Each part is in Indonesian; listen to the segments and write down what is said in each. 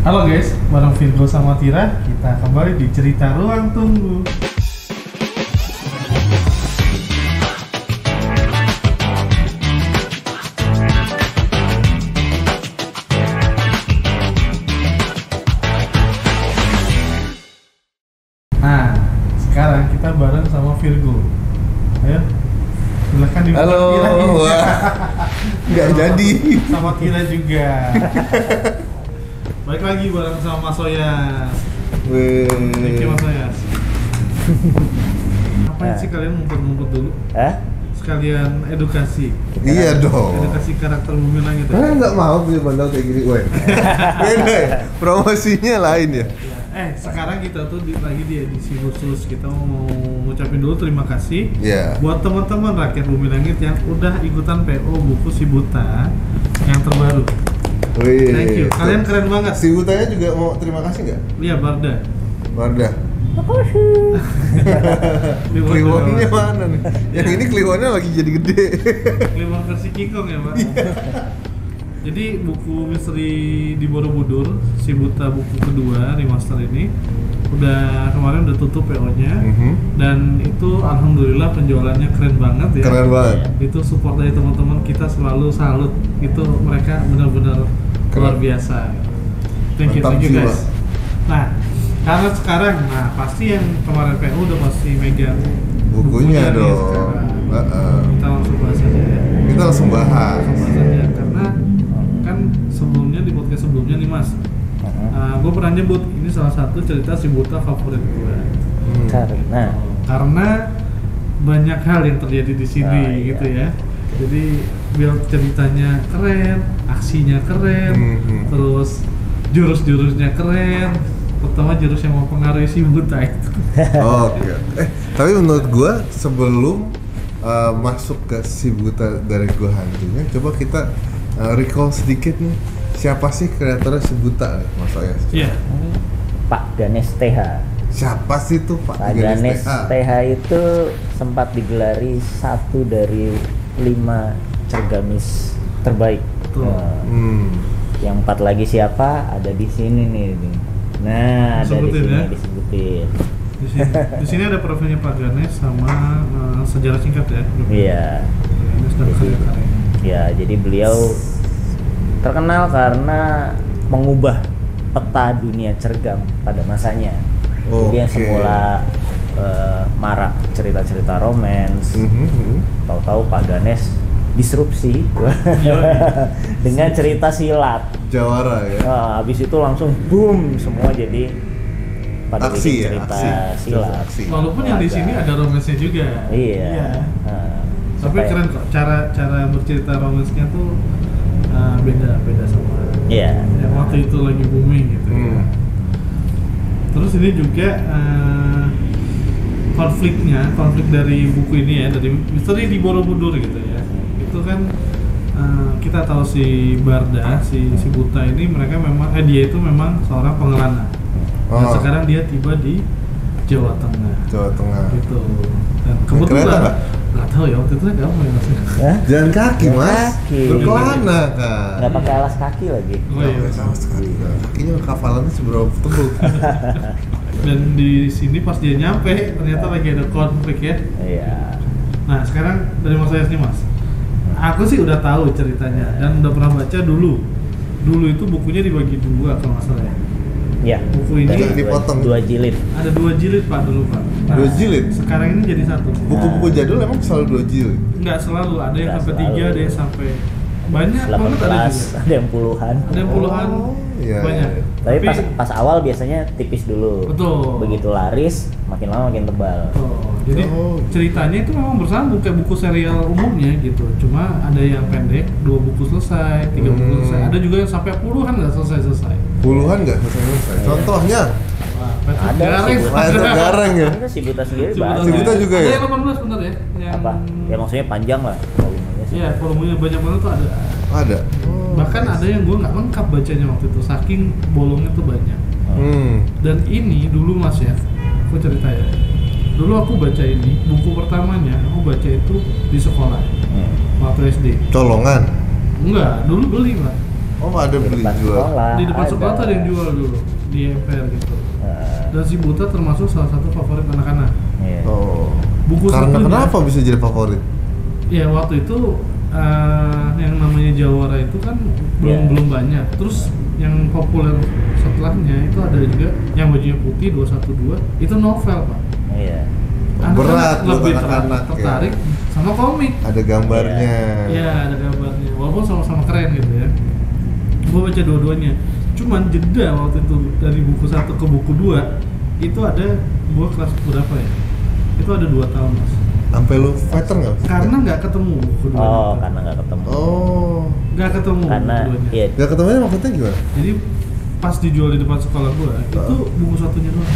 Halo guys, bareng Virgo sama Tira, kita kembali di cerita Ruang Tunggu. Nah, sekarang kita bareng sama Virgo. Ayo, silakan dibuka. Halo, Tira. wah, nggak jadi. Sama Tira juga. Balik lagi bareng sama Mas Oyas. Thank you Mas Oyas. Ngapain sih kalian ngumpet-ngumpet dulu? Sekalian edukasi. Iya dong. Edukasi karakter Bumi Langit. Nggak mau punya bandel kayak gini, weh. Beda ya? Promosinya lain ya? Sekarang kita tuh lagi di edisi khusus. Kita mau ngucapin dulu terima kasih buat teman-teman rakyat Bumi Langit yang udah ikutan PO buku Si Buta yang terbaru. Wih, thank you, kalian keren banget. Si Butanya juga mau terima kasih nggak? Iya, Barda. Kliwonnya mana nih? Yang ini kliwonnya lagi jadi gede. Kliwon versi King Kong ya, Pak. Jadi buku misteri di Borobudur, Si Buta buku kedua remaster ini kemarin udah tutup PO-nya. Dan itu alhamdulillah penjualannya keren banget ya. Keren banget. Itu support dari teman-teman kita selalu salut. Itu mereka benar-benar luar biasa. Thank you guys. Nah, karena sekarang, pasti yang kemarin PO udah pasti megang bukunya dong. Kita langsung bahas aja ya. Kita langsung bahas aja, karena kan sebelumnya di podcast sebelumnya nih Mas, gue pernah nyebut ini salah satu cerita Si Buta favorit gue. Karena banyak hal yang terjadi di sini gitu ya. Jadi build ceritanya keren, aksinya keren, terus jurus-jurusnya keren, terutama jurus yang mempengaruhi Si Buta itu. Oke. Tapi menurut gua sebelum masuk ke Si Buta dari Gua Hantunya, coba kita recall sedikit nih, siapa sih kreatornya Si Buta nih, Mas Oyas? Iya. Pak Ganes TH. Siapa sih tuh Pak Ganes TH itu sempat digelari satu dari 5 cergamis terbaik. Yang 4 lagi siapa? Ada di sini nih. Nah, ada di sini disebutin. Di sini ada profilnya Pak Ganes sama sejarah singkat ya. Iya. Ganes dan karya-karya. Ya, jadi beliau terkenal karena mengubah peta dunia cergam pada masanya. Jadi yang semula marak cerita-cerita romance, tahu-tahu Pak Ganes disrupsi dengan cerita silat. Jawara ya. Habis itu langsung boom, semua jadi pada aksi cerita silat. Walaupun yang di sini ada romansnya juga. Iya. Tapi keren kok, cara bercerita romansnya tuh beda sama yang waktu itu lagi booming gitu. Terus ini juga konflik dari buku ini ya, dari misteri di Borobudur gitu ya. Itu kan kita tahu si Barda, si Buta ini dia itu memang seorang pengelana. Dan sekarang dia tiba di Jawa Tengah. Gitu. Dan kebetulan nggak tahu ya waktu itu kamu ya Mas. Jalan kaki Mas. Berkelana kan. Nggak pakai alas kaki lagi. Kakinya kafalannya seberapa tebal. Dan di sini pas dia nyampe ternyata lagi ada konflik ya. Iya. Nah sekarang dari Mas Ayas nih Mas. Aku sih udah tahu ceritanya dan udah pernah baca dulu. Dulu itu bukunya dibagi 2 kalau nggak salah ya. Iya. Buku ini dipotong 2 jilid. Ada 2 jilid Pak dulu Pak. 2 jilid? Sekarang ini jadi 1. Buku-buku jadul emang selalu 2 jilid? Enggak selalu, ada yang sampai 3, ada yang sampai banyak 18, banget ada juga. Ada yang puluhan. Ada yang puluhan. Banyak. Tapi pas awal biasanya tipis dulu. Betul. Begitu laris, makin lama makin tebal. Jadi ceritanya itu memang bersambung kayak buku serial umumnya gitu. Cuma ada yang pendek, 2 buku selesai, 3 buku selesai. Ada juga yang sampai puluhan nggak selesai. Puluhan nggak selesai. Contohnya? Ada Gareng ya. Ada Si Buta sendiri Si Buta juga ya. Ada yang 18 bener ya? Apa? Ya maksudnya panjang lah. Iya, volumenya banyak banget tuh ada. Ada. Bahkan ada yang gue nggak lengkap bacanya waktu itu, saking bolongnya tuh banyak. Dan ini dulu Mas ya, aku cerita ya. Dulu aku baca ini, buku pertamanya aku baca itu di sekolah waktu SD. Colongan? Enggak, dulu beli Pak. Oh, ada di beli depan jual. sekolah. Di depan sekolah tuh ada yang jual dulu di MPR gitu. Dan si Buta termasuk salah satu favorit anak-anak. Iya. Oh. Buku Karena satunya- kenapa bisa jadi favorit? Ya waktu itu yang namanya Jawara itu kan belum banyak. Terus yang populer setelahnya itu ada juga yang bajunya putih 212 itu novel, Pak. Iya. Berat buat lebih anak-anak, tertarik ya. sama komik. Ada gambarnya. Iya, ada gambarnya. Walaupun sama-sama keren gitu ya. Gue baca dua-duanya. Cuman jeda waktu itu dari buku 1 ke buku 2 itu ada gua kelas berapa ya? Itu ada 2 tahun, Mas. Sampai lu fighter nggak? Karena nggak ketemu buku 2. Oh, karena nggak ketemu. Oh. Nggak ketemu Karena buku 2-nya. iya. Gak ketemunya maksudnya gimana? Jadi pas dijual di depan sekolah gua, itu buku satunya doang.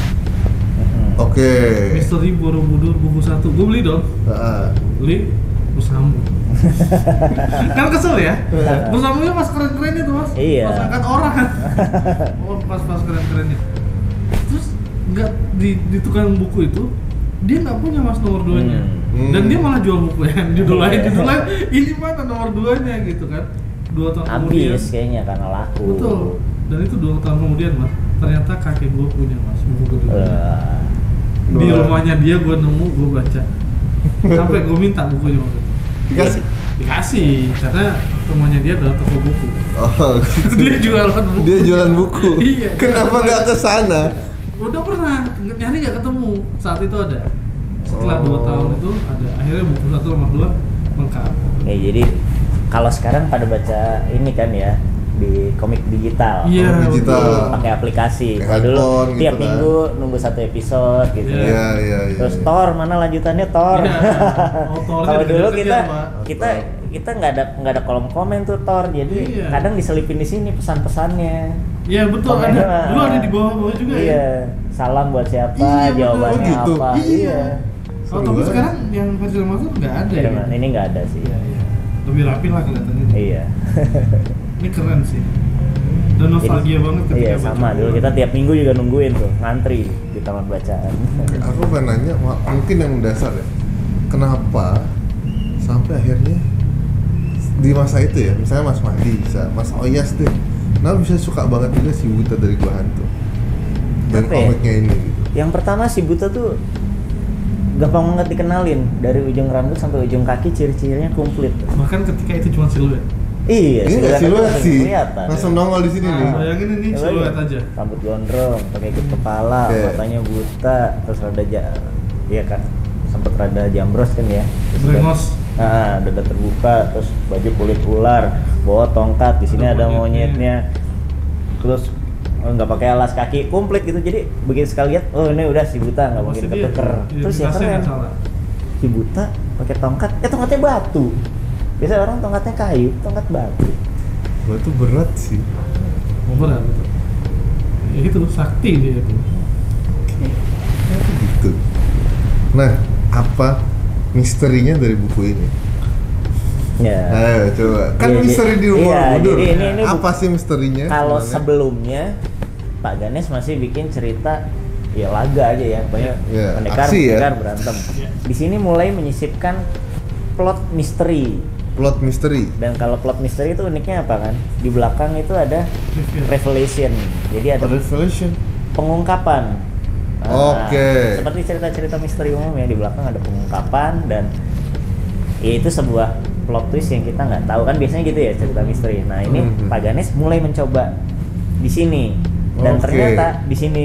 Oke. Misteri Borobudur buku 1. Gua beli dong. Beli terus sambung. Kan kesel ya? Terus sambungnya pas keren-kerennya tuh, Mas. Iya. Pas angkat orang. Oh, pas keren-kerennya. Terus nggak di tukang buku itu dia nggak punya, Mas, nomor 2-nya. Dan dia malah jual buku yang judul lain ini mana nomor 2-nya gitu kan. 2 tahun kemudian. Habis kayaknya karena laku. Betul. Dan itu 2 tahun kemudian, Mas. Ternyata kakek gua punya, Mas, buku kedua. Di rumahnya dia gua nemu, gua baca. Sampai gua minta bukunya waktu itu. Dikasih karena rumahnya dia adalah toko buku. Oh, gitu. Dia jualan buku. Dia jualan buku. Iya. Kenapa nggak ke sana? Udah pernah nyari nggak ketemu. Saat itu ada. Setelah 2 tahun itu ada. Akhirnya buku 1 sama 2 lengkap. Ya, jadi kalau sekarang pada baca ini kan ya di komik digital. Iya, Komik digital. betul. Pakai aplikasi. Kayak Kalau dulu handphone gitu tiap kan. minggu nunggu 1 episode gitu. Iya. Iya. Terus Thor mana lanjutannya Thor. Iya. Oh, Thor-nya Kalau dulu dikejar-kejar, Pak. kita nggak ada kolom komen tuh Thor. Jadi Iya. kadang diselipin di sini pesan-pesannya. Iya betul, Komennya. ada. Dulu ada di bawah-bawah juga ya. Iya. Salam buat siapa, Iya, betul. jawabannya Oh, gitu. apa. Iya. Seru Oh, tapi banget. sekarang yang versi remaster nggak ada ya. Iya, ini nggak ada sih. Iya, iya. Lebih rapi lah kelihatannya. Iya. Ini keren sih. Dan nostalgia banget ketika Iya, baca sama buku. dulu kita tiap minggu juga nungguin tuh ngantri di taman bacaan. Aku pengen nanya, mungkin yang dasar ya. Kenapa sampai akhirnya di masa itu ya, misalnya Mas Mahdi bisa, Mas Oyas deh, kenapa bisa suka banget juga si Buta dari Gua Hantu dan Apa ya? komiknya ini gitu. Yang pertama si Buta tuh gampang banget dikenalin, dari ujung rambut sampai ujung kaki ciri-cirinya komplit. Bahkan ketika itu cuma siluet. Iya, Ini nggak siluetnya siluet langsung sih, kelihatan. langsung nongol di sini nih. Bayangin ini Ya, siluet bayangin. aja. Rambut gondrong, pakai ikut kepala, Oke. matanya buta, terus iya kan, sempet rada jambros kan ya. Terus Brengos. dada terbuka, terus baju kulit ular, bawa tongkat, di sini Ada ada monyetnya. monyetnya, terus nggak pakai alas kaki, komplit gitu. Jadi begitu sekali lihat, oh ini udah si Buta, nggak mungkin Pasti dia ketuker. Terus ya identitasnya keren, nggak salah. si Buta pakai tongkat, tongkatnya batu. Biasanya orang tongkatnya kayu, tongkat batu. Gua tuh berat sih. Berat. Ya itu sakti dia itu. Kenapa gitu? Nah, apa misterinya dari buku ini? Ya. Ayo coba. Kan Iya, misteri di rumah iya, Borobudur. jadi ini Apa sih misterinya? Kalau sebenarnya? sebelumnya Pak Ganes masih bikin cerita ya laga aja ya, banyak Iya, pendekar, aksi ya. berantem. Iya. Di sini mulai menyisipkan plot misteri. Plot misteri. Dan kalau plot misteri itu uniknya apa kan? Di belakang itu ada revelation. Jadi ada Revelation. pengungkapan. Oke. Seperti cerita-cerita misteri umum ya, di belakang ada pengungkapan dan ya itu sebuah plot twist yang kita nggak tahu kan, biasanya gitu ya cerita misteri. Nah ini Mhm. Pak Ganes mulai mencoba di sini dan Oke. ternyata di sini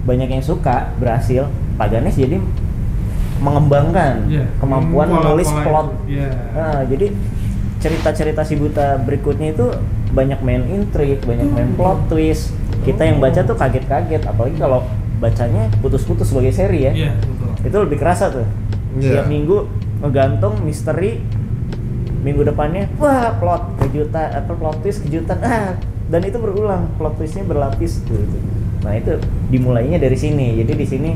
banyak yang suka, berhasil. Pak Ganes jadi mengembangkan Iya. kemampuan menulis Pola-pola plot. itu. Iya. Nah, jadi cerita-cerita si Buta berikutnya itu banyak main intrik, banyak main plot twist. Kita yang baca tuh kaget-kaget, apalagi kalau bacanya putus-putus sebagai seri ya. Iya, betul. Itu lebih kerasa tuh. Iya. Tiap minggu ngegantung misteri, minggu depannya wah plot kejutan atau plot twist kejutan, dan itu berulang, plot twistnya berlapis gitu. Nah itu dimulainya dari sini. Jadi di sini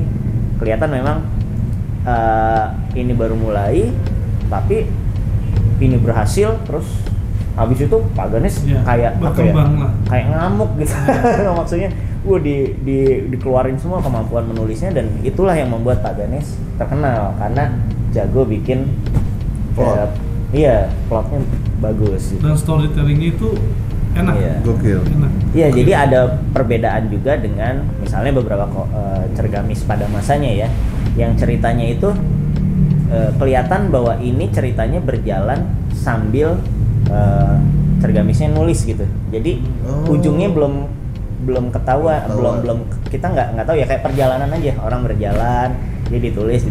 kelihatan memang ini baru mulai, tapi ini berhasil. Terus habis itu Pak Ganes Iya, kayak apa ya? berkembang lah. Kayak ngamuk gitu. Maksudnya dikeluarin semua kemampuan menulisnya, dan itulah yang membuat Pak Ganes terkenal karena jago bikin Plot. iya, plotnya bagus gitu. Dan storytellingnya itu enak. Iya. Gokil. Enak. Iya, jadi ada perbedaan juga dengan misalnya beberapa cergamis pada masanya ya, yang ceritanya itu kelihatan bahwa ini ceritanya berjalan sambil cergamisnya nulis gitu. Jadi ujungnya belum ketahuan, belum kita nggak tahu ya, kayak perjalanan aja, orang berjalan, dia ditulis.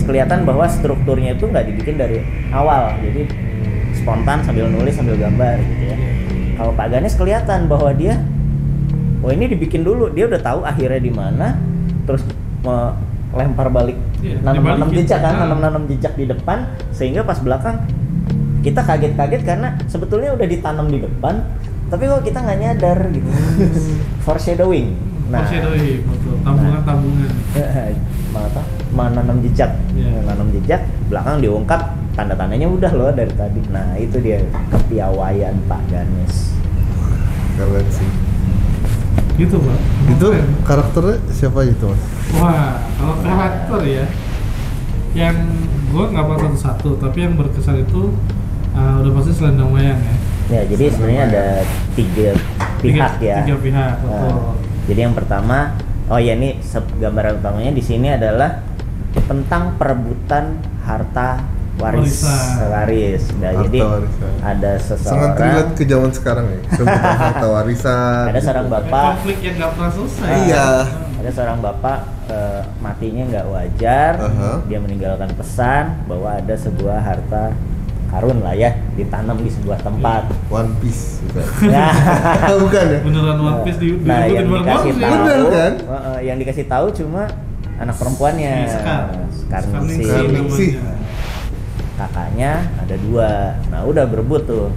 Kelihatan bahwa strukturnya itu nggak dibikin dari awal, jadi spontan sambil nulis sambil gambar gitu ya. Kalau Pak Ganes kelihatan bahwa dia, ini dibikin dulu, dia udah tahu akhirnya di mana, terus lempar balik, nanam jejak kan, nanam jejak di depan, sehingga pas belakang kita kaget karena sebetulnya udah ditanam di depan, tapi kok kita nggak nyadar gitu. Foreshadowing. Foreshadowing, betul. Tabungan. Menanam jejak, menanam jejak, belakang diungkap tanda-tandanya udah loh dari tadi. Nah itu dia kepiawaian Pak Ganes. Keren sih. Gitu Pak. Itu karakternya siapa itu Mas? Wah, kalau karakter ya, yang gue nggak apa satu-satu, tapi yang berkesan itu udah pasti Selendang Mayang ya. Ya, jadi sebenarnya ada tiga pihak ya. Tiga pihak, betul. Jadi yang pertama, ini gambaran utamanya di sini adalah tentang perebutan harta waris. Nah, jadi ada seseorang. Sangat relate ke zaman sekarang ya. Perebutan harta warisan. Ada seorang bapak. Konflik yang nggak pernah selesai. Iya. Ada seorang bapak matinya nggak wajar. Dia meninggalkan pesan bahwa ada sebuah harta karun lah ya, ditanam di sebuah tempat. One Piece bukan? Bukan ya? Beneran One Piece di yang dikasih tahu, bener kan? Yang dikasih tahu cuma anak perempuannya, Skarningsih. Kakaknya ada 2. Nah udah berebut tuh.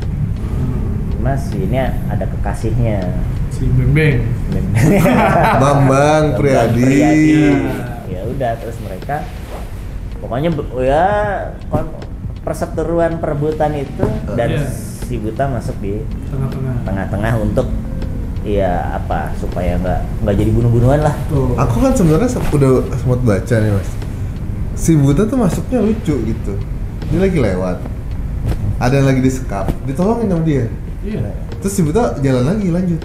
Mas ini ada kekasihnya. Si Bembeng. Bambang Priadi. Ya udah, terus mereka pokoknya perseteruan perebutan itu, dan si Buta masuk di tengah-tengah untuk supaya nggak jadi bunuh-bunuhan lah. Aku kan sebenarnya udah sempat baca nih Mas, si Buta tuh masuknya lucu gitu. Dia lagi lewat, ada yang lagi disekap, ditolongin sama dia. Terus si Buta jalan lagi, lanjut.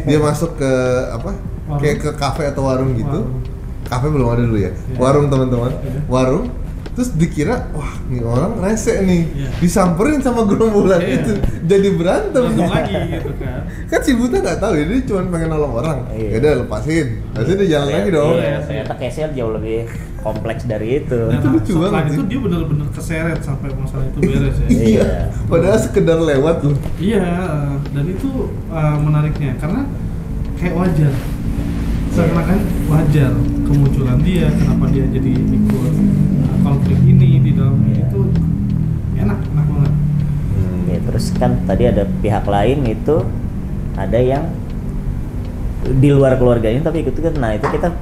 Dia masuk ke kayak ke kafe atau warung gitu. Kafe belum ada dulu ya. Warung teman-teman, warung. Terus dikira, wah ini orang rese nih, disamperin sama gerombolan itu, jadi berantem lagi gitu kan. Kan si Buta nggak tahu, dia cuma pengen nolong orang. Yaudah lepasin, habis itu dia jalan lagi dong. Ternyata case-nya jauh lebih kompleks dari itu. Itu lucu banget. Itu dia benar-benar keseret sampai masalah itu beres ya. Iya. Padahal sekedar lewat loh. Iya, dan itu menariknya karena kayak wajar. Seakan-akan wajar kemunculan dia, kenapa dia jadi ikut konflik ini di dalamnya itu enak banget. Ya, terus kan tadi ada pihak lain itu, ada yang di luar keluarga ini tapi ikut kan. Nah itu kita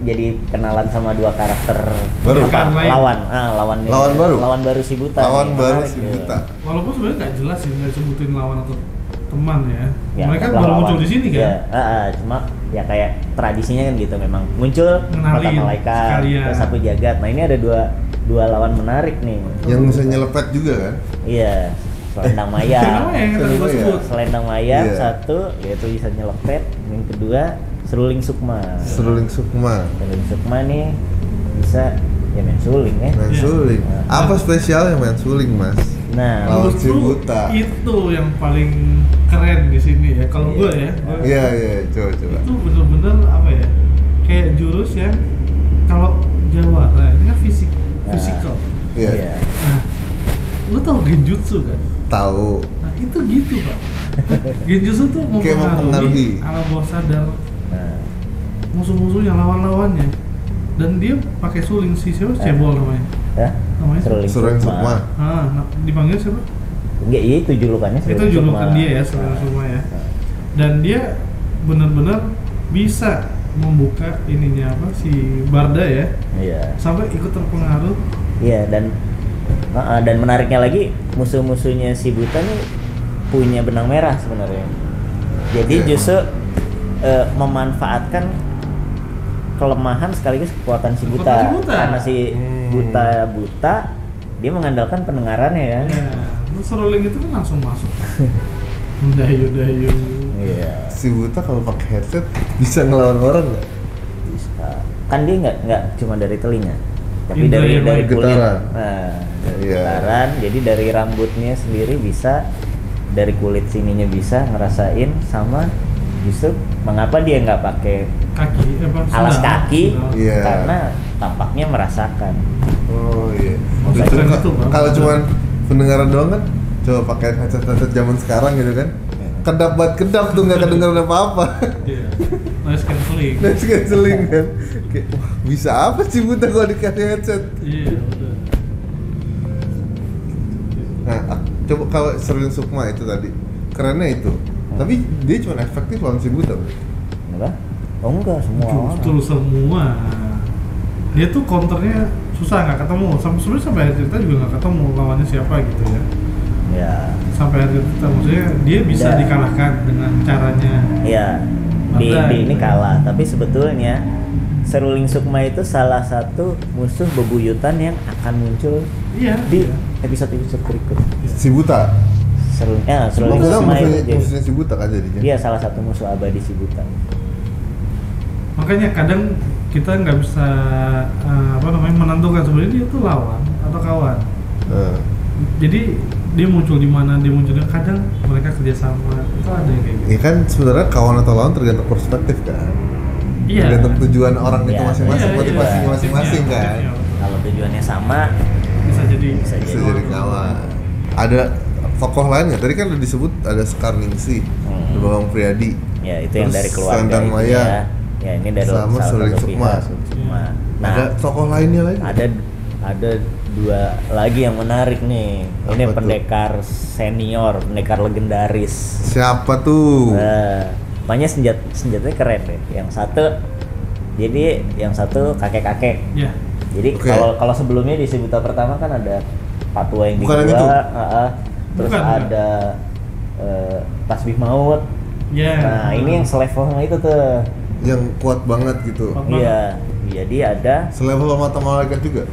jadi kenalan sama 2 karakter baru lawan baru si Buta. Walaupun sebenarnya nggak jelas sih, nggak sebutin lawan atau teman ya. Mereka baru lawan. muncul di sini kan. Cuma ya kayak tradisinya kan gitu, memang muncul kota malaikat, terus satu jagat. Nah ini ada dua lawan menarik nih. Yang bisa nyelepet juga kan? Iya. Selendang Selendang Mayang satu, yaitu bisa nyelepet. Yang kedua Seruling Sukma nih bisa main suling ya. Main suling. Apa spesialnya main suling Mas? Nah, si Buta itu yang paling keren di sini ya. Kalau gue ya. Iya, coba. Itu bener-bener apa ya? Kayak jurus yang kalau Jawa, ini kan fisikal. Iya. Nah, lu tau genjutsu kan? Tahu. Nah, itu gitu, Pak. Genjutsu tuh mempengaruhi alam bawah sadar musuh-musuhnya, lawan-lawannya. Dan dia pakai suling, siapa? Cebol namanya. Namanya Seruling Sukma. Dipanggil siapa? Enggak, itu julukannya Seruling Sukma. Itu julukan dia ya, Seruling Sukma ya. Dan dia benar-benar bisa membuka ininya si Barda ya. Iya. Sampai ikut terpengaruh. Iya, dan menariknya lagi, musuh-musuhnya si Buta nih punya benang merah sebenarnya. Jadi justru memanfaatkan kelemahan sekaligus kekuatan si Buta. Karena si Buta dia mengandalkan pendengarannya kan. Seruling itu kan langsung masuk. Dayu. Iya. Si buta kalau pakai headset bisa ngelawan orang nggak? Bisa. Kan dia nggak cuma dari telinga, tapi Indra dari yang lain. kulit. Getaran. Nah, dari Iya. getaran. Jadi dari rambutnya sendiri bisa, dari kulit sininya bisa ngerasain, sama justru mengapa dia nggak pakai Kaki, alas sendal. kaki? Sendal. Iya. Karena tampaknya merasakan. Oh iya. Maksudnya Justru kan itu, Bang. kalau cuman pendengaran doang kan, coba pakai headset zaman sekarang gitu kan, kedap tuh nggak kedengeran apa-apa. Iya. Noise cancelling. Noise cancelling kan. Kayak, wah, bisa apa sih buta kalau dikasih headset? Iya, udah. Nah, coba kalau Sherlyn Sukma itu tadi, kerennya itu. Tapi dia cuma efektif lawan si buta. Bro. Enggak? Oh enggak, semua orang. Justru semua. Dia tuh counternya susah, nggak ketemu. Sebenarnya sampai akhir cerita juga nggak ketemu lawannya siapa gitu ya. Ya. Sampai akhir cerita maksudnya dia bisa Dan- dikalahkan dengan caranya. Iya. Di Maka- ini kalah, tapi sebetulnya Sherlyn Sukma itu salah satu musuh bebuyutan yang akan muncul Iya. di iya. episode-episode berikut. Si buta. Sherlyn Buta Sukma itu musuhnya si buta kan jadinya. dia salah satu musuh abadi si buta. Makanya kadang kita nggak bisa menentukan sebenarnya dia tuh lawan atau kawan. Nah, Jadi dia muncul di mana, dia muncul kadang mereka kerjasama, itu ada yang kayak gitu. ya kan sebenarnya kawan atau lawan tergantung perspektif kan. Iya. Tergantung tujuan orang itu Iya, masing-masing, iya, motivasinya iya. masing-masing Iya, kan. iya. Kalau tujuannya sama, Bisa jadi. Bisa Bisa jadi kawan. Ada tokoh lainnya. Tadi kan udah disebut ada Sekar Ningsih, ada Bambang Priadi. ya itu yang Terus dari keluarga Selendang itu Maya. ya. Ya ini dari Sama salah Sherlyn satu Sukma. pihak, Sherlyn Sukma. Nah, Ada tokoh lainnya lagi. ada dua lagi yang menarik nih. Ini Apa tuh? pendekar senior, pendekar legendaris. Siapa tuh? Makanya senjatanya keren deh. Yang satu kakek-kakek. Ya. Jadi Oke. kalau sebelumnya di si buta pertama kan ada patua yang di Bukan yang itu? gua, terus Bukan. ada tasbih maut. Ya. Nah, ini yang selevelnya itu tuh. Yang kuat banget gitu. Kuat. Iya, jadi ada Selevel mata malaikat juga.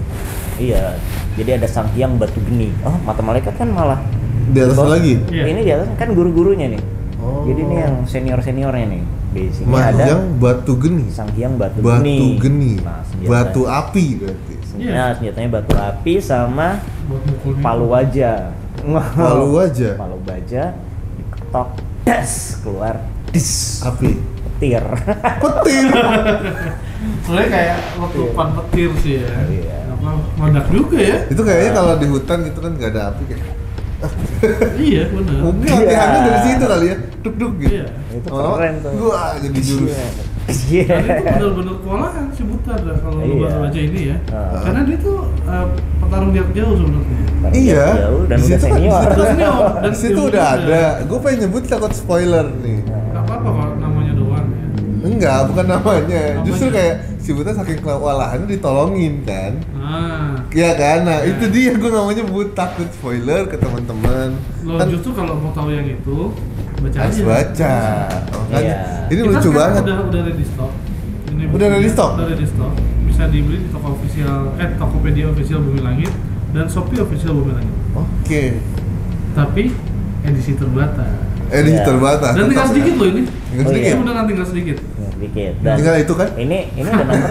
iya. Jadi ada sang hyang batu geni. Oh, mata malaikat kan malah Di atasnya lagi. Iya. Ini di atas kan guru-gurunya nih. Oh. Jadi ini yang senior-seniornya nih. Di sini Yang ada batu geni. sang hyang batu Batu geni. Nah, Batu api berarti. Nah, senjatanya batu api sama Buat mukulnya. palu baja. Palu aja. Palu baja diketok, das keluar, dis Api. petir. Petir. Soalnya kayak letupan petir sih ya. Iya. Apa meledak juga ya? Itu kayaknya kalau di hutan gitu kan nggak ada api kayak. Iya benar. Mungkin Iya. latihannya dari situ kali ya. Duk gitu. Iya. Itu Oh, keren tuh. Gua jadi jurus. Iya. Karena itu benar-benar kewalahan si Buta dah kalau lu Iya. baru baca ini ya. Ah. Karena dia tuh petarung jarak jauh sebenarnya. Iya. Jauh dan Di udah situ kan- senior. Udah senior. Dan Di situ ilmu udah juga. ada. Gue pengen nyebut takut spoiler nih. Gak apa-apa kalau namanya doang ya. Enggak, bukan namanya. Namanya? Justru kayak si Buta saking kewalahannya ditolongin kan. Nah, Iya kan? Nah, Ya. itu dia gue nggak mau nyebut takut spoiler ke teman-teman. lo Kan justru kalau mau tahu yang itu baca harus aja. baca. Makanya Iya. ini Kita lucu sekarang banget. Udah ready stock. Ini Udah bukunya ready stock? Udah ready stock. Bisa dibeli di toko official, Tokopedia official Bumi Langit dan Shopee official Bumi Langit. Oke. Tapi edisi terbatas. Edisi Iya. terbatas. Dan tinggal tetap sedikit ya. loh ini. Tinggal Oh, sedikit. iya. Ini beneran tinggal sedikit. Ya, dikit. Dan Tinggal itu kan? ini udah nomor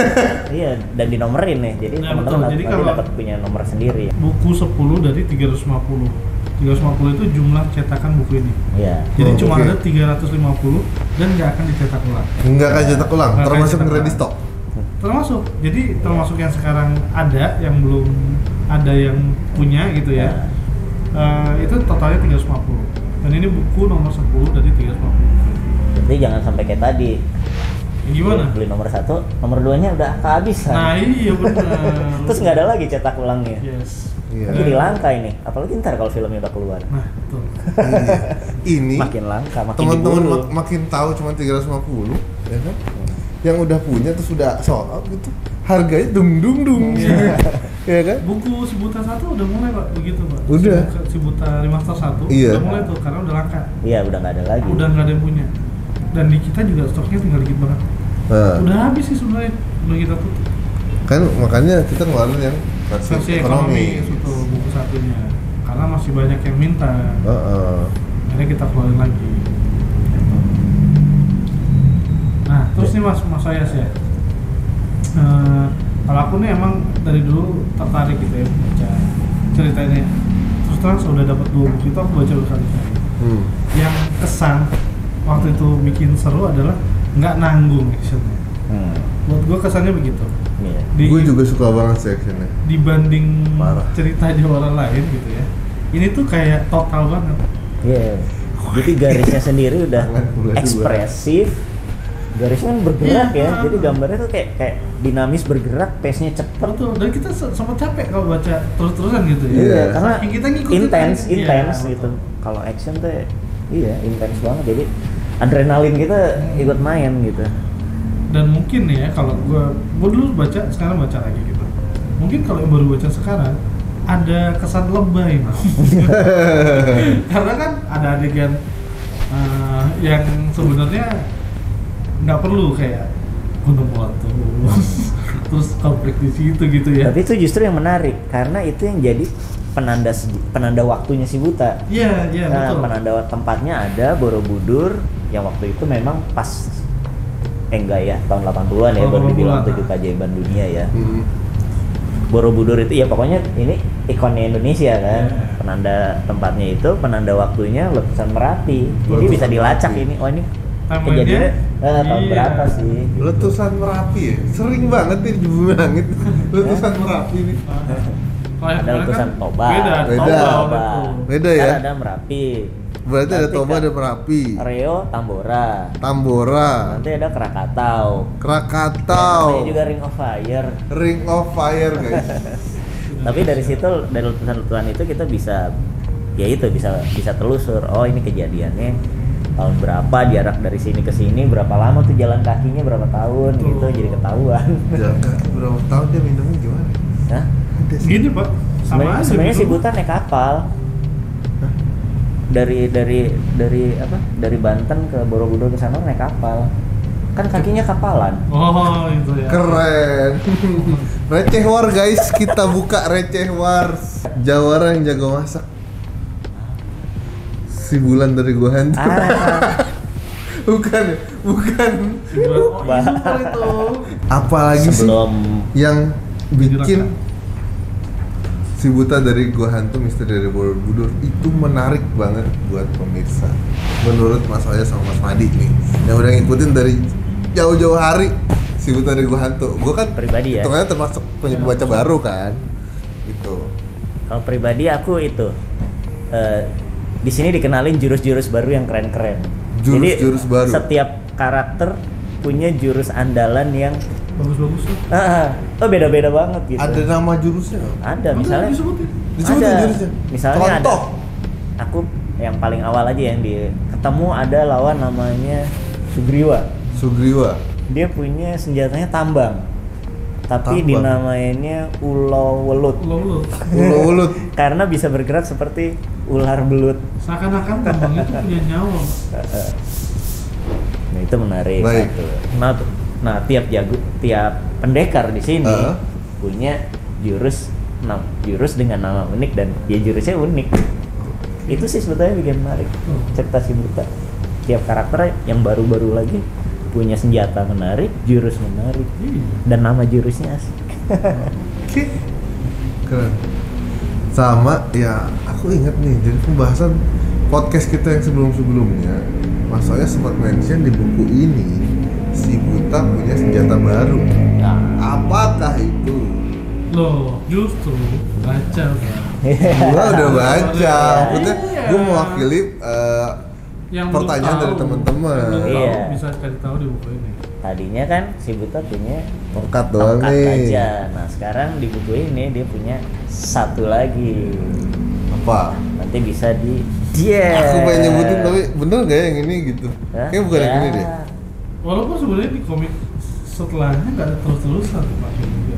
iya dan dinomerin nih. Jadi Nah, teman-teman betul. Jadi nanti kalau- dapat punya nomor sendiri. Buku 10 dari 350. 350 itu jumlah cetakan buku ini. Iya. Jadi Oh, cuma oke. ada 350 dan nggak akan dicetak ulang. Enggak akan cetak ulang, Nggak akan termasuk cetak ready ulang. stock. Termasuk. Jadi termasuk yang sekarang ada, yang belum ada yang punya gitu ya. Itu totalnya 350. Dan ini buku nomor 10 dari 350. Jadi jangan sampai kayak tadi. Gimana? Beli nomor 1, nomor 2-nya udah kehabisan. Nah iya benar. Terus nggak ada lagi cetak ulangnya. Yes. Iya. Jadi langka ini. Apalagi ntar kalau filmnya udah keluar. Nah betul. Iya. Ini Makin langka, makin teman-teman diburu. makin tahu cuma 350, ya kan? Yang udah punya terus udah sold out gitu. Harganya dung. Iya. Ya kan? Buku si Buta 1 udah mulai Pak, begitu Pak. Udah. Si Buta Remaster 1 Iya. udah mulai tuh karena udah langka. Iya, udah nggak ada lagi. Udah nggak ada yang punya. Dan di kita juga stoknya tinggal dikit banget. Nah, Udah habis sih sebenarnya, udah kita tutup. kan makanya kita ngeluarin yang versi Versi ekonomi. ekonomi itu buku satunya. Karena masih banyak yang minta. Heeh. akhirnya kita keluarin lagi gitu. Nah terus nih mas Ayas ya, kalau aku nih emang dari dulu tertarik gitu ya baca ceritanya. Terus terang sudah dapat 2 buku itu aku baca berkali-kali. Yang kesan waktu itu bikin seru adalah nggak nanggung actionnya. Buat gue kesannya begitu. Gue juga suka banget sih actionnya. Dibanding cerita Jawara lain gitu ya, ini tuh kayak total banget. Iya. Jadi garisnya sendiri udah ekspresif. Garisnya kan bergerak ya. Jadi gambarnya tuh kayak dinamis bergerak, pace-nya cepet. Betul. Dan kita sempat capek kalau baca terus-terusan gitu ya. Iya, karena kita ngikutin intens gitu. Kalau action tuh iya intens banget. Jadi adrenalin kita ikut main gitu. Dan mungkin ya kalau gue dulu baca, sekarang baca lagi gitu. Mungkin kalau yang baru baca sekarang ada kesan lebay mas. Karena kan ada adegan yang sebenarnya nggak perlu kayak gunung meletus terus konflik di situ gitu ya. Tapi itu justru yang menarik karena itu yang jadi penanda waktunya si Buta. Iya Nah, betul. penanda tempatnya ada Borobudur yang waktu itu memang pas enggak ya tahun 80-an ya baru dibilang 7 keajaiban dunia ya. Borobudur itu ya pokoknya ini ikonnya Indonesia kan. Penanda tempatnya itu, penanda waktunya letusan Merapi. Jadi bisa dilacak ini. Oh ini kejadiannya tahun berapa sih? Letusan Merapi ya? Sering banget nih di bumi langit. Letusan Merapi nih. Ada letusan Toba. Beda ya? Ada Merapi. Berarti ada Toba, ada Merapi. Reo, Tambora. Tambora. Nanti ada Krakatau. Krakatau. Namanya juga Ring of Fire. Ring of Fire guys. Tapi dari situ dari letusan-letusan itu kita bisa bisa telusur. Oh ini kejadiannya tahun berapa, jarak dari sini ke sini berapa lama tuh jalan kakinya berapa tahun gitu jadi ketahuan. Jalan kaki berapa tahun dia minumnya gimana? Hah? Gini pak. Sebenarnya si Buta naik kapal. Dari Banten ke Borobudur ke sana naik kapal. Kan kakinya kapalan. Oh, itu ya. Keren. Receh war guys, kita buka receh war. Jawara yang jago masak. Si Bulan dari Gua Hantu. Bukan. Itu. Apalagi sebelum yang bikin Si Buta dari Gua Hantu, Misteri dari Borobudur itu menarik banget buat pemirsa. Menurut Mas Ayas sama Mas Madi nih, yang udah ngikutin dari jauh-jauh hari Si Buta dari Gua Hantu. Gua kan pribadi ya. hitungannya termasuk pembaca baru kan, gitu. Kalau pribadi aku itu di sini dikenalin jurus-jurus baru yang keren-keren. Jurus-jurus baru. Setiap karakter punya jurus andalan yang Bagus ya. Beda-beda banget gitu. Ada nama jurusnya? Ada, misalnya disebutin jurusnya. Misalnya contoh. Aku yang paling awal aja yang ketemu ada lawan namanya Sugriwa. Dia punya senjatanya tambang. Tapi dinamainnya Ulo Welut. Karena bisa bergerak seperti ular belut. Seakan-akan tambang itu punya nyawa. Nah, itu menarik. Baik. Nah, tiap pendekar di sini punya jurus dengan nama unik dan ya jurusnya unik. Itu sih sebetulnya bikin menarik cerita Si Buta. Tiap karakter yang baru-baru lagi punya senjata menarik, jurus menarik, dan nama jurusnya asik. Keren. Sama ya, aku ingat nih dari pembahasan podcast kita yang sebelum-sebelumnya, Mas Soya sempat mention di buku ini Si Buta punya senjata baru. Nah, apakah itu? Loh, justru baca kan. Gua udah baca. Maksudnya gua mewakili Yang pertanyaan dari teman-teman. Iya. Bisa cari tahu di buku ini. tadinya kan si Buta punya tongkat doang tongkat nih. aja. Nah sekarang di buku ini dia punya satu lagi. Apa? Nanti bisa di Aku pengen nyebutin tapi bener gak ya yang ini gitu? Hah? Kayaknya bukan yang ini deh. Walaupun sebenarnya di komik setelahnya nggak ada terus-terusan tuh Pak.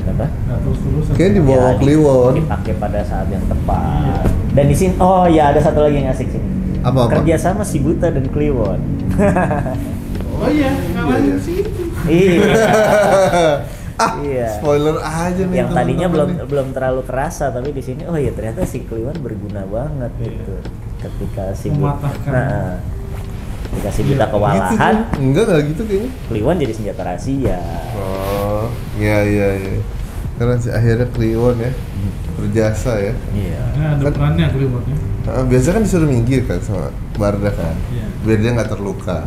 Apa? Nggak terus-terusan. Kayaknya di bawah Kliwon. Dipakai pada saat yang tepat. Dan di sini, oh ya ada satu lagi yang asik sini. Apa? Kerja sama si Buta dan Kliwon. Oh iya, kalau Iya. sih itu. Iya. Iya. Spoiler aja nih. Yang tadinya teman-teman nih. belum terlalu kerasa, tapi di sini oh iya ternyata si Kliwon berguna banget gitu. ketika si Buta Mematahkan. ketika si Buta kewalahan, Gitu, enggak gitu kayaknya. Kliwon jadi senjata rahasia. Oh, iya. Karena akhirnya Kliwon ya berjasa ya. Iya. Nah, ada perannya Kliwonnya. Biasa kan disuruh minggir kan sama Barda kan, Iya. biar dia nggak terluka.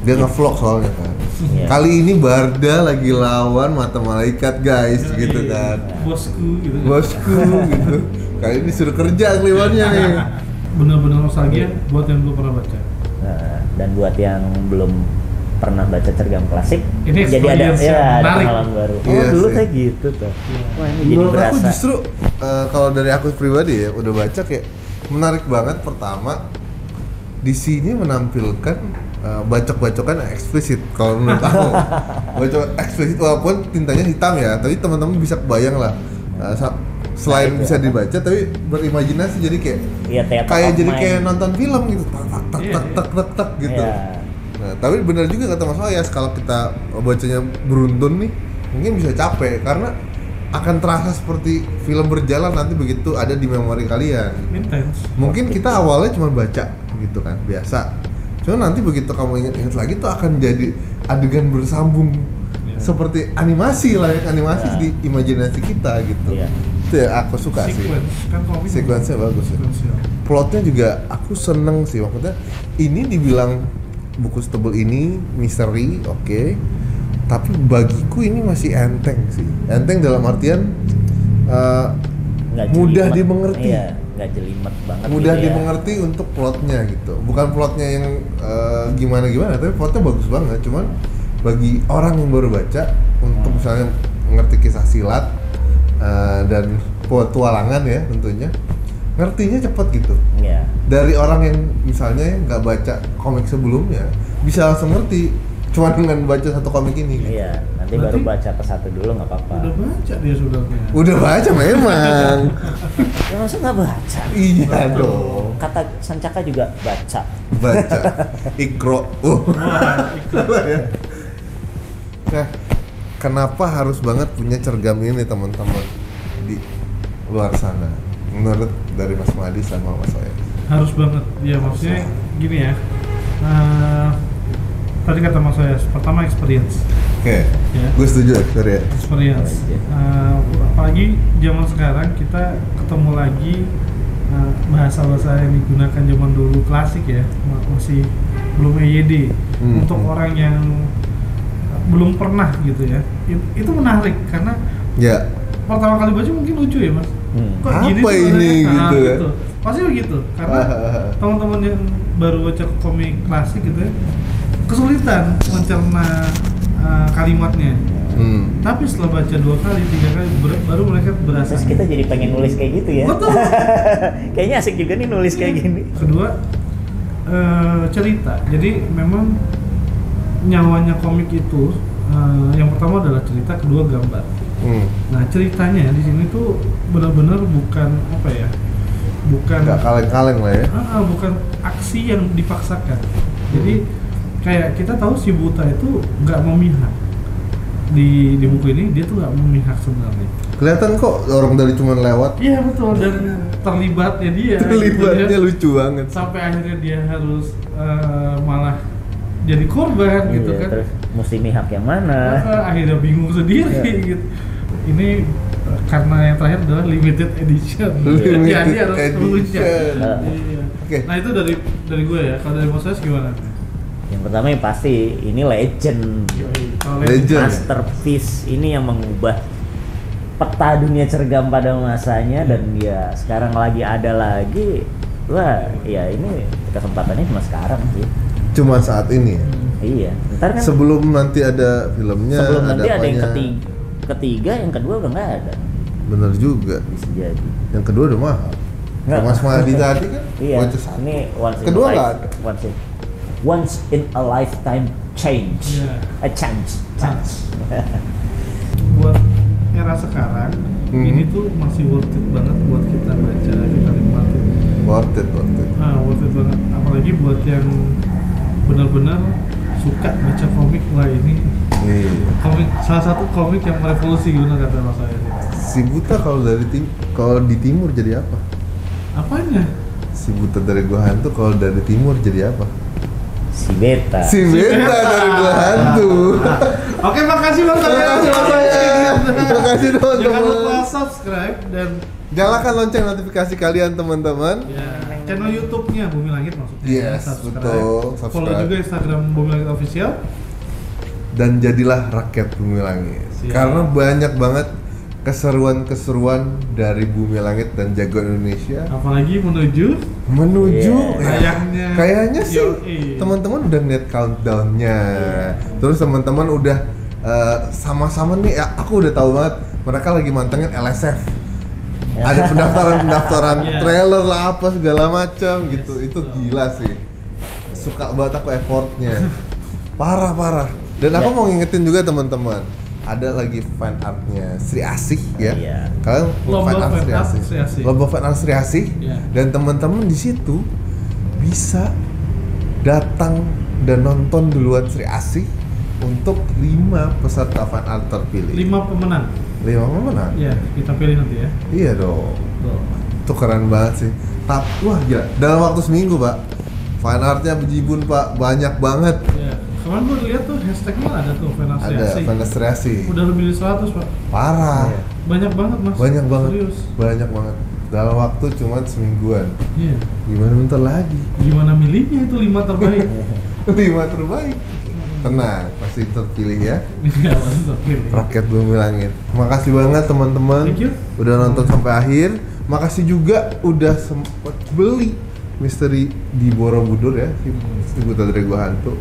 Dia nge-vlog soalnya kan. Iya. Kali ini Barda lagi lawan mata malaikat guys, gitu kan. Bosku gitu. Bosku gitu. Kali ini disuruh kerja Kliwonnya nih. Bener-bener nostalgia buat yang belum pernah baca. Nah, dan buat yang belum pernah baca Cergam Klasik, Ini jadi ada experience yang ada menarik. pengalaman baru. Oh, Iya dulu sih. kayak gitu tuh. Wah, ini jadi Menurut aku berasa. justru kalau dari aku pribadi ya udah baca kayak menarik banget. Pertama di sini menampilkan bacok-bacokan eksplisit kalau menurut aku. Bacok eksplisit walaupun tintanya hitam ya, tapi teman-teman bisa kebayang lah. Selain Nah, itu bisa apa? dibaca tapi berimajinasi jadi kayak Iya, theater kayak of jadi mind. kayak nonton film gitu. Tak Iya, tak gitu. Iya. Nah, tapi benar juga kata Mas Oyas kalau kita bacanya beruntun nih mungkin bisa capek karena akan terasa seperti film berjalan nanti begitu ada di memori kalian. Intense. Mungkin kita awalnya cuma baca gitu kan, biasa. Cuma nanti begitu kamu ingat-ingat lagi tuh akan jadi adegan bersambung. Iya. Seperti animasi, layaknya animasi Ya. di imajinasi kita gitu. Iya. Itu ya aku suka sih. Sequence kan komik. Sequence-nya bagus ya. Sequence-nya. Plotnya juga aku seneng sih, maksudnya ini dibilang buku setebel ini misteri, oke. Tapi bagiku ini masih enteng sih. Enteng dalam artian Nggak mudah jelimet. dimengerti. Iya, nggak jelimet banget. Mudah gitu ya. dimengerti untuk plotnya gitu. Bukan plotnya yang gimana-gimana, tapi plotnya bagus banget. Cuman bagi orang yang baru baca untuk misalnya ngerti kisah silat dan petualangan ya tentunya, ngertinya cepet gitu. Iya. Dari orang yang misalnya nggak baca komik sebelumnya bisa langsung ngerti cuma dengan baca satu komik ini. Iya, nanti Berarti- baru baca ke satu dulu nggak apa-apa. Udah baca dia sebenarnya. Udah baca memang. Ya masa nggak baca? Iya dong. Kata Sancaka juga baca. Baca. Ikro. Wah, ikut. Ya. Nah, kenapa harus banget punya cergam ini teman-teman di luar sana? Menurut dari Mas Madi sama Mas Oyas. Harus banget. Ya maksudnya gini ya. Tadi kata Mas Oyas, pertama experience. Oke. Ya. Gue setuju experience. Experience. Apalagi zaman sekarang kita ketemu lagi bahasa-bahasa yang digunakan zaman dulu klasik ya, masih belum EYD. Untuk orang yang belum pernah gitu ya, itu menarik karena Ya. pertama kali baca mungkin lucu ya Mas. Kok Apa gini sih ini sebenarnya? gitu ya? Gitu. Pasti begitu karena teman-teman yang baru baca komik klasik gitu ya kesulitan mencerna kalimatnya. Tapi setelah baca 2 kali, 3 kali baru mereka berasa. Terus kita jadi pengen nulis kayak gitu ya. Betul. Kayaknya asik juga nih nulis kayak gini. Kedua cerita. Jadi memang nyawanya komik itu yang pertama adalah cerita, kedua gambar. Nah ceritanya di sini tuh benar-benar bukan apa ya, bukan Nggak kaleng-kaleng lah ya. bukan aksi yang dipaksakan. Jadi kayak kita tahu si Buta itu nggak memihak di buku ini, dia tuh nggak memihak sebenarnya. Kelihatan kok orang dari cuman lewat. Iya betul, dan terlibatnya dia. Terlibatnya gitu ya. lucu banget. Sampai akhirnya dia harus malah jadi korban gitu Iya, kan. terus mesti mihak yang mana? Akhirnya bingung sendiri gitu. Ini karena yang terakhir adalah limited edition. Limited Jadi harus punya. edition. Iya. Oke. Nah itu dari gue ya. Kalau dari Moses gimana? Yang pertama yang pasti ini legend. Kalau Legend. Masterpiece ini yang mengubah peta dunia cergam pada masanya dan ya sekarang lagi ada lagi. Wah, ya ini kesempatannya cuma sekarang sih. Cuma saat ini ya. Iya, ntar kan Sebelum nanti ada filmnya, sebelum ada nanti ada yang apanya. ketiga, yang kedua udah nggak ada. Bener juga. Bisa jadi. Yang kedua udah mahal. Nggak. Mas Madi tadi kan Iya, baca satu. ini once in Kedua a nggak life, ada. once in a lifetime change, Iya. a chance. buat era sekarang ini tuh masih worth it banget buat kita baca, kita nikmatin. Worth it. Worth it banget. Apalagi buat yang benar-benar suka baca komik, wah ini Iya. komik, salah satu komik yang merevolusi gimana kata Mas saya. Si Buta kalau di timur jadi apa? Apanya? si buta dari gua hantu kalau dari timur jadi apa? Si Beta. Si Beta dari gua hantu. Oke, makasih Bang. Makasih Bang Sayang. Makasih teman-teman. Jangan lupa subscribe dan nyalakan lonceng notifikasi kalian teman-teman. ya, channel YouTube-nya Bumi Langit maksudnya. Yes, subscribe. betul. Follow Subscribe. juga Instagram Bumi Langit Official. Dan jadilah rakyat Bumi Langit. Siap. Karena banyak banget keseruan-keseruan dari Bumi Langit dan Jago Indonesia. Apalagi menuju Ya, kayaknya sih teman-teman udah ngeliat countdown-nya. Terus teman-teman udah sama-sama nih ya, aku udah tahu banget mereka lagi mantengin LSF. Ada pendaftaran trailer lah apa segala macam gitu. Itu gila sih. Suka banget aku effortnya. Parah. Dan aku mau ngingetin juga teman-teman, ada lagi fan artnya Sri Asih ya. Kalian fan art Sri Asih. Lomba fan art Sri Asih. Dan teman-teman di situ bisa datang dan nonton duluan Sri Asih untuk 5 peserta fan art terpilih. 5 pemenang. 5 pemenang? Iya, kita pilih nanti ya. Iya dong. Itu keren banget sih. Wah gila, dalam waktu seminggu Pak, fan artnya bejibun Pak, banyak banget. Iya. Kemarin gue lihat tuh hashtagnya ada tuh Fanasiasi. Ada Fanasiasi. Udah lebih dari 100 Pak. Parah. Banyak banget Mas. Banyak banget. Serius. Banyak banget. Dalam waktu cuma semingguan. Iya. Gimana bentar lagi? Gimana milihnya itu 5 terbaik? 5 terbaik. Tenang, pasti terpilih ya. Iya, pasti terpilih. Rakyat Bumi Langit. Makasih banget teman-teman. Thank you. Udah nonton sampai akhir. Makasih juga udah sempet beli misteri di Borobudur ya, si buta dari gua hantu.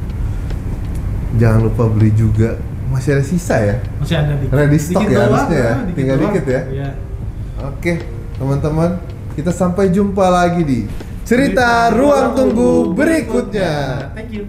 Jangan lupa beli juga. Masih ada sisa ya? Masih ada dikit. Ready stock Dikit ya doang, harusnya ya? Tinggal doang. dikit ya? Iya. Oke, teman-teman, kita sampai jumpa lagi di cerita ruang tunggu berikutnya. Thank you.